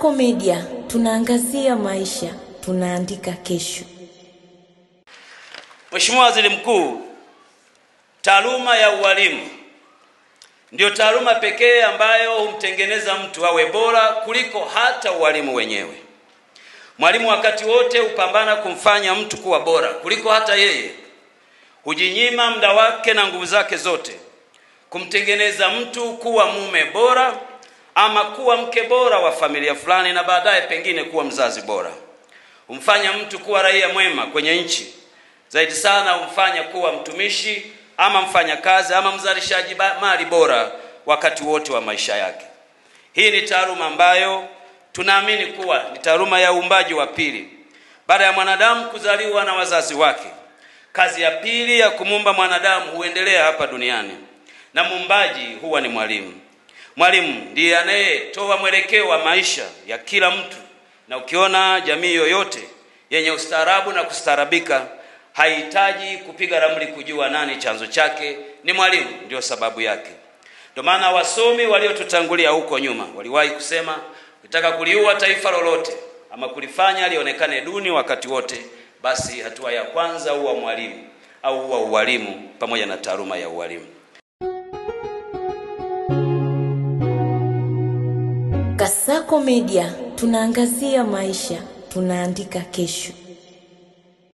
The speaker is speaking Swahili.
Kasako Media, tunaangazia maisha, tunaandika kesho. Mheshimiwa Waziri Mkuu, taaluma ya ualimu ndio taaluma pekee ambayo humtengeneza mtu awe bora kuliko hata ualimu wenyewe. Mwalimu wakati wote hupambana kumfanya mtu kuwa bora kuliko hata yeye. Hujinyima muda wake na nguvu zake zote kumtengeneza mtu kuwa mume bora ama kuwa mke bora wa familia fulani, na baadaye pengine kuwa mzazi bora. Humfanya mtu kuwa raia mwema kwenye nchi. Zaidi sana humfanya kuwa mtumishi ama mfanyakazi ama mzalishaji mali bora wakati wote wa maisha yake. Hii ni taaluma ambayo tunaamini kuwa ni taaluma ya uumbaji wa pili. Baada ya mwanadamu kuzaliwa na wazazi wake, kazi ya pili ya kumuumba mwanadamu huendelea hapa duniani, na muumbaji huwa ni mwalimu. Mwalimu ndiye anayetoa mwelekeo wa maisha ya kila mtu, na ukiona jamii yoyote yenye ustaarabu na kustaarabika haihitaji kupiga ramli kujua nani chanzo chake, ni mwalimu ndio sababu yake. Ndio maana wasomi waliotutangulia huko nyuma waliwahi kusema, ukitaka kuliua taifa lolote ama kulifanya lionekane duni wakati wote, basi hatua ya kwanza huwa mwalimu au huwa ualimu pamoja na taaluma ya ualimu. Kasako Media, tunaangazia maisha, tunaandika kesho.